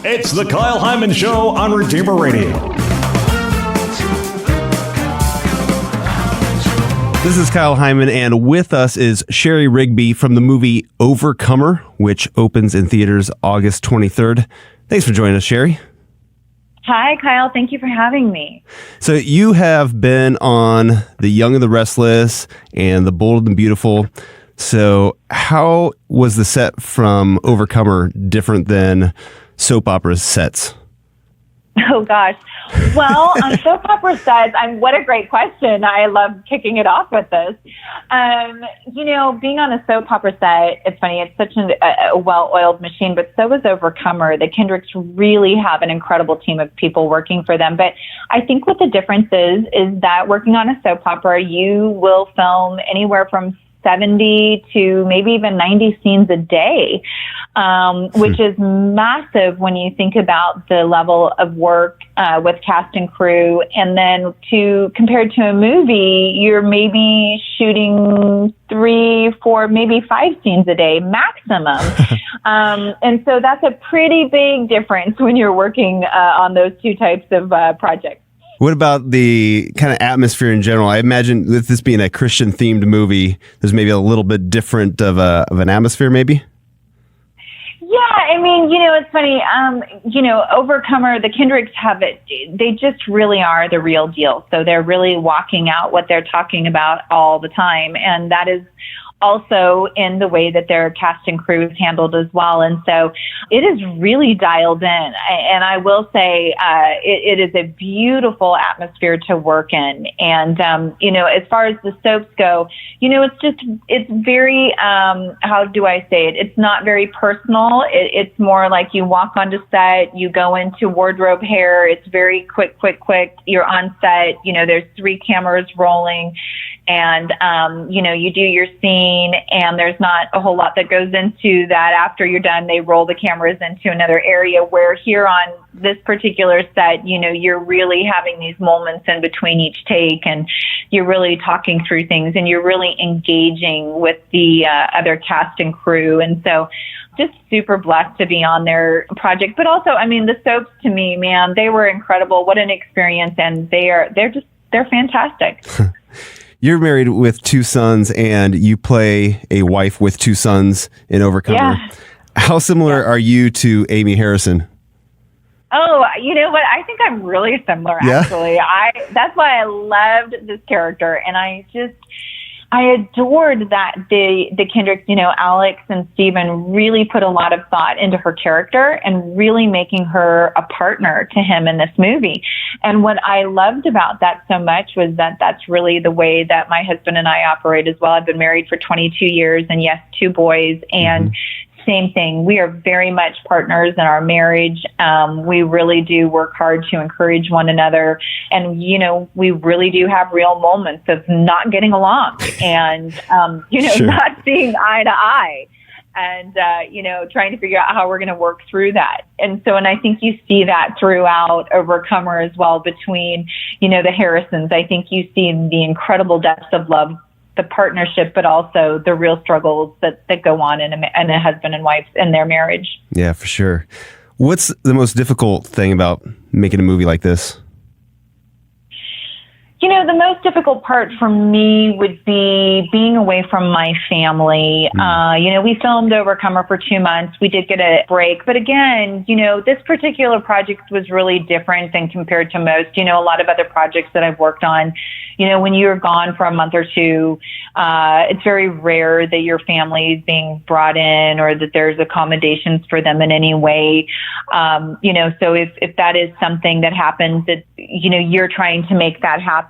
It's the Kyle Hyman Show on Redeemer Radio. This is Kyle Hyman, and with us is Shari Rigby from the movie Overcomer, which opens in theaters August 23rd. Thanks for joining us, Shari. Hi, Kyle. Thank you for having me. So you have been on The Young and the Restless and The Bold and Beautiful. So how was the set from Overcomer different than soap opera sets? Oh, gosh. Well, on soap opera sets, what a great question. I love kicking it off with this. Being on a soap opera set, it's funny, it's such a well-oiled machine, but so is Overcomer. The Kendricks really have an incredible team of people working for them. But I think what the difference is that working on a soap opera, you will film anywhere from 70 to maybe even 90 scenes a day, which is massive when you think about the level of work with cast and crew. And then compared to a movie, you're maybe shooting 3, 4, maybe 5 scenes a day maximum. And so that's a pretty big difference when you're working on those two types of projects. What about the kind of atmosphere in general? I imagine with this being a Christian-themed movie, there's maybe a little bit different of an atmosphere, maybe? Yeah, it's funny. Overcomer, the Kendricks have it. They just really are the real deal. So they're really walking out what they're talking about all the time. And that is also in the way that their cast and crew is handled as well. And so it is really dialed in. And I will say it is a beautiful atmosphere to work in. And, as far as the soaps go, it's very, how do I say it? It's not very personal. It's more like you walk onto set, you go into wardrobe hair. It's very quick. You're on set, there's 3 cameras rolling. And, you do your scene, and there's not a whole lot that goes into that. After you're done, they roll the cameras into another area, where here on this particular set, you're really having these moments in between each take, and you're really talking through things, and you're really engaging with the other cast and crew. And so just super blessed to be on their project. But also, the soaps, to me, man, they were incredible. What an experience. And they're fantastic. You're married with 2 sons, and you play a wife with 2 sons in Overcomer. Yeah. How similar are you to Amy Harrison? Oh, you know what? I think I'm really similar, actually. That's why I loved this character, and I adored that the Kendricks, Alex and Steven really put a lot of thought into her character and really making her a partner to him in this movie. And what I loved about that so much was that that's really the way that my husband and I operate as well. I've been married for 22 years, and yes, 2 boys, and same thing. We are very much partners in our marriage. We really do work hard to encourage one another. And, we really do have real moments of not getting along and, Sure. not seeing eye to eye and, trying to figure out how we're going to work through that. And so, and I think you see that throughout Overcomer as well between, the Harrisons. I think you see the incredible depths of love, the partnership, but also the real struggles that go on in a husband and wife in their marriage. Yeah, for sure. What's the most difficult thing about making a movie like this? The most difficult part for me would be being away from my family. We filmed Overcomer for 2 months. We did get a break. But again, this particular project was really different than compared to most. A lot of other projects that I've worked on, when you're gone for a month or 2, it's very rare that your family is being brought in or that there's accommodations for them in any way. So if that is something that happens, that, you're trying to make that happen.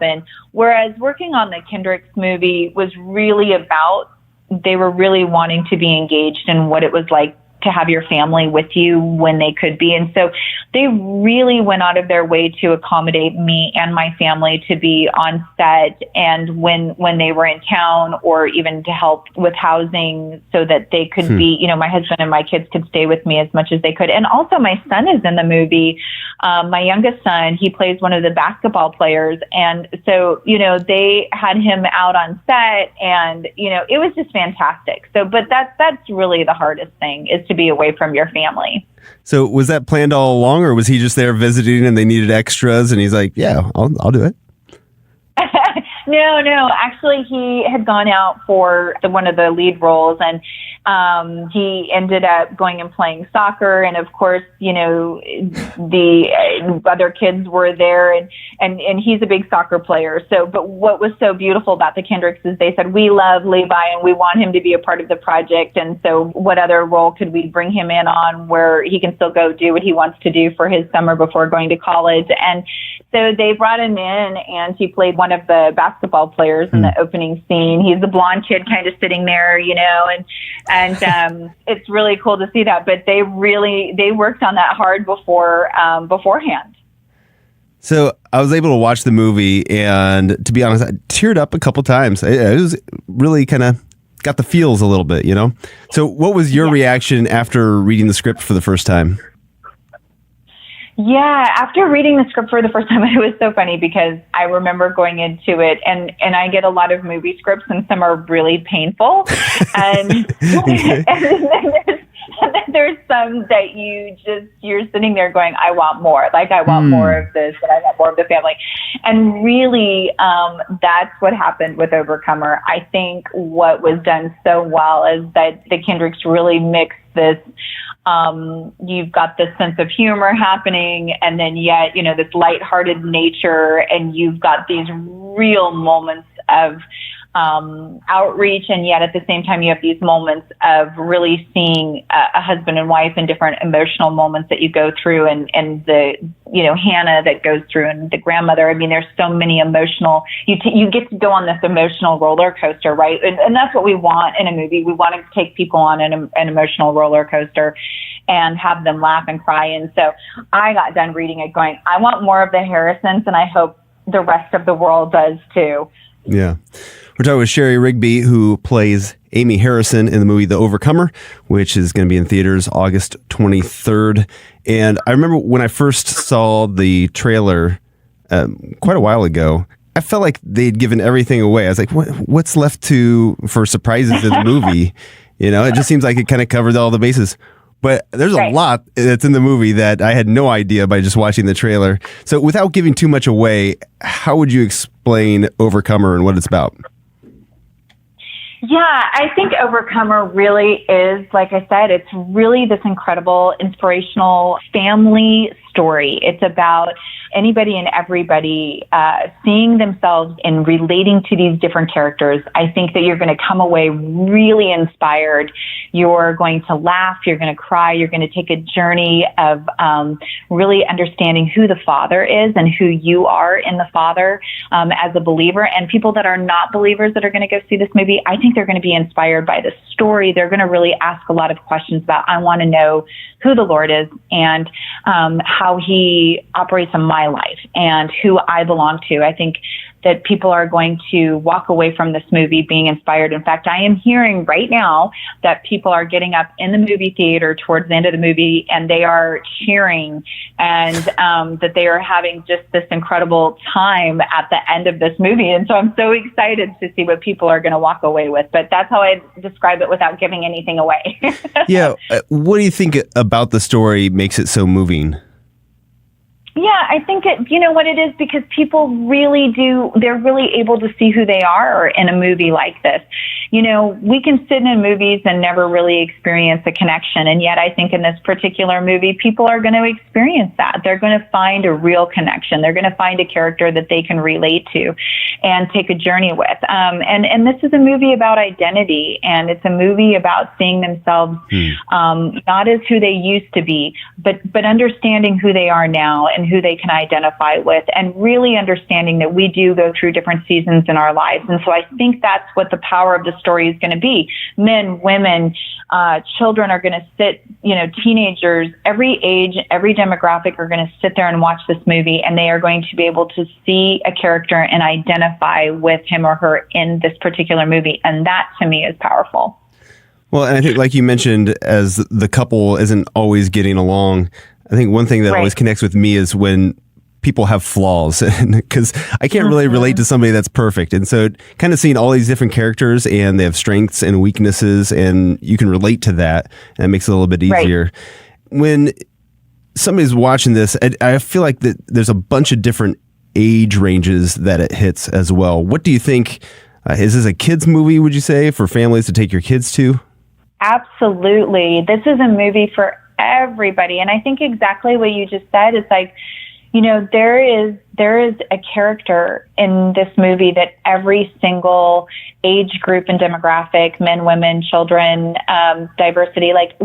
Whereas working on the Kendricks movie was really about, they were really wanting to be engaged in what it was like to have your family with you when they could be. And so they really went out of their way to accommodate me and my family to be on set and when they were in town, or even to help with housing so that they could be, my husband and my kids could stay with me as much as they could. And also my son is in the movie. My youngest son, he plays one of the basketball players. And so, they had him out on set and, it was just fantastic. So, but that's really the hardest thing, is to be away from your family. So was that planned all along, or was he just there visiting and they needed extras and he's like, yeah, I'll do it? No. Actually, he had gone out for one of the lead roles, and he ended up going and playing soccer. And of course, the other kids were there, and he's a big soccer player. So, but what was so beautiful about the Kendricks is they said, we love Levi and we want him to be a part of the project. And so what other role could we bring him in on where he can still go do what he wants to do for his summer before going to college? And so they brought him in, and he played one of the basketball players in the opening scene. He's the blonde kid kind of sitting there, and it's really cool to see that. But they worked on that hard beforehand. So I was able to watch the movie, and to be honest, I teared up a couple times. It was really kind of got the feels a little bit, So what was your reaction after reading the script for the first time? Yeah, after reading the script for the first time, it was so funny because I remember going into it, and I get a lot of movie scripts, and some are really painful, and and then there's some that you're sitting there going, I want more. Like, I want more of this, and I want more of the family. And really, that's what happened with Overcomer. I think what was done so well is that the Kendricks really mixed this. You've got this sense of humor happening, and then yet, this lighthearted nature, and you've got these real moments of outreach, and yet at the same time you have these moments of really seeing a husband and wife in different emotional moments that you go through, and the Hannah that goes through, and the grandmother. I mean, there's so many emotional, you get to go on this emotional roller coaster, right? And that's what we want in a movie. We want to take people on an emotional roller coaster and have them laugh and cry. And so I got done reading it going, I want more of the Harrisons, and I hope the rest of the world does too. Yeah. We're talking with Shari Rigby, who plays Amy Harrison in the movie The Overcomer, which is going to be in theaters August 23rd. And I remember when I first saw the trailer quite a while ago, I felt like they'd given everything away. I was like, what's left for surprises in the movie? It just seems like it kind of covered all the bases. But there's a lot that's in the movie that I had no idea by just watching the trailer. So without giving too much away, how would you explain Overcomer and what it's about? Yeah, I think Overcomer really is, like I said, it's really this incredible, inspirational family story. It's about anybody and everybody seeing themselves and relating to these different characters. I think that you're going to come away really inspired. You're going to laugh. You're going to cry. You're going to take a journey of really understanding who the Father is and who you are in the Father as a believer. And people that are not believers that are going to go see this movie, I think they're going to be inspired by the story. They're going to really ask a lot of questions about, I want to know who the Lord is and how he operates in my life and who I belong to. I think that people are going to walk away from this movie being inspired. In fact, I am hearing right now that people are getting up in the movie theater towards the end of the movie and they are cheering, and that they are having just this incredible time at the end of this movie. And so I'm so excited to see what people are going to walk away with. But that's how I describe it without giving anything away. Yeah. What do you think about the story makes it so moving? Yeah, I think you know what it is, because people really they're really able to see who they are in a movie like this. We can sit in movies and never really experience a connection. And yet I think in this particular movie, people are going to experience that. They're going to find a real connection. They're going to find a character that they can relate to and take a journey with. And this is a movie about identity, and it's a movie about seeing themselves not as who they used to be, but understanding who they are now and who they can identify with, and really understanding that we do go through different seasons in our lives. And so I think that's what the power of the story is going to be. Men, women, children are going to sit, teenagers, every age, every demographic are going to sit there and watch this movie, and they are going to be able to see a character and identify with him or her in this particular movie. And that to me is powerful. Well, and I think, like you mentioned, as the couple isn't always getting along, I think one thing that always connects with me is when people have flaws, because I can't really relate to somebody that's perfect. And so kind of seeing all these different characters and they have strengths and weaknesses and you can relate to that, and it makes it a little bit easier. Right. When somebody's watching this, I feel like that there's a bunch of different age ranges that it hits as well. What do you think? Is this a kids movie, would you say, for families to take your kids to? Absolutely. This is a movie for everybody. And I think exactly what you just said is like, you know, there is a character in this movie that every single age group and demographic, men, women, children, diversity, like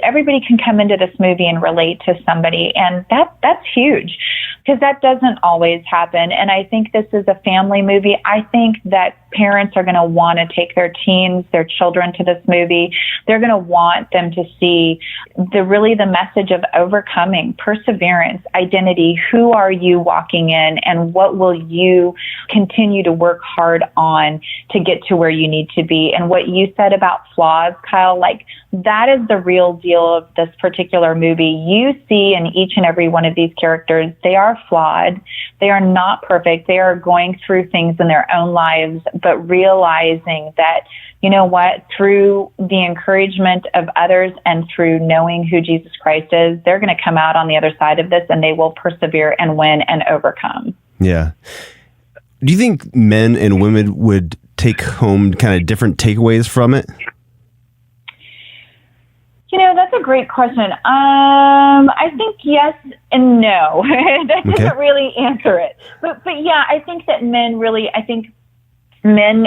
everybody can come into this movie and relate to somebody. And that's huge, because that doesn't always happen. And I think this is a family movie. I think that parents are going to want to take their teens, their children to this movie. They're going to want them to see the message of overcoming, perseverance, identity. Who are you walking in, and what will you continue to work hard on to get to where you need to be? And what you said about flaws, Kyle, like that is the real deal of this particular movie. You see in each and every one of these characters, they are flawed. They are not perfect. They are going through things in their own lives, but realizing that, you know what, through the encouragement of others and through knowing who Jesus Christ is, they're going to come out on the other side of this and they will persevere and win and overcome. Yeah. Do you think men and women would take home kind of different takeaways from it? You know, that's a great question. I think yes and no. That doesn't really answer it. But yeah, I think that men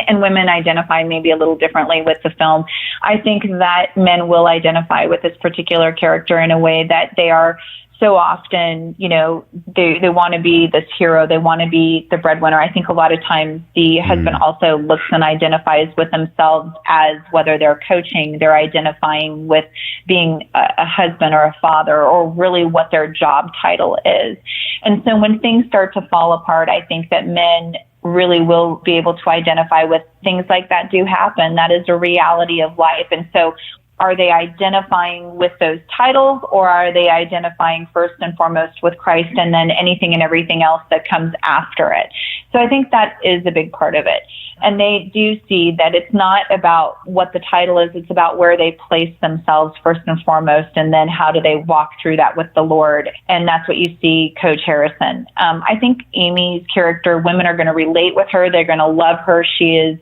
and women identify maybe a little differently with the film. I think that men will identify with this particular character in a way that they are so often, you know, they want to be this hero. They want to be the breadwinner. I think a lot of times the husband also looks and identifies with themselves as whether they're coaching, they're identifying with being a husband or a father, or really what their job title is. And so when things start to fall apart, I think that men really will be able to identify with things like that do happen. That is a reality of life. And so are they identifying with those titles, or are they identifying first and foremost with Christ and then anything and everything else that comes after it? So I think that is a big part of it. And they do see that it's not about what the title is, it's about where they place themselves first and foremost, and then how do they walk through that with the Lord. And that's what you see Coach Harrison. I think Amy's character, women are going to relate with her. They're going to love her. She is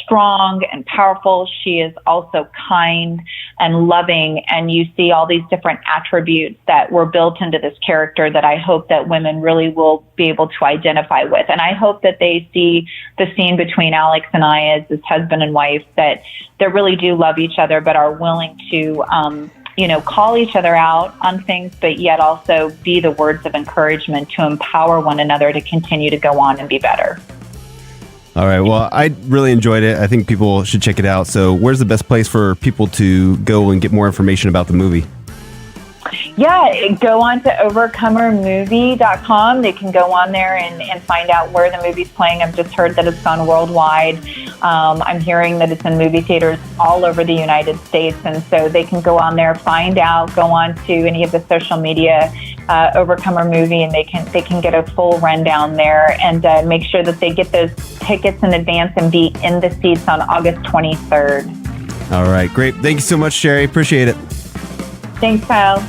strong and powerful. She is also kind and loving. And you see all these different attributes that were built into this character that I hope that women really will be able to identify with. And I hope that they see the scene between Alex and I as this husband and wife, that they really do love each other, but are willing to, call each other out on things, but yet also be the words of encouragement to empower one another to continue to go on and be better. All right. Well, I really enjoyed it. I think people should check it out. So where's the best place for people to go and get more information about the movie? Yeah, go on to overcomermovie.com. They can go on there and find out where the movie's playing. I've just heard that it's gone worldwide. I'm hearing that it's in movie theaters all over the United States. And so they can go on there, find out, go on to any of the social media, Overcomer Movie, and they can get a full rundown there, and make sure that they get those tickets in advance and be in the seats on August 23rd. All right. Great. Thank you so much, Shari. Appreciate it. Thanks, Kyle.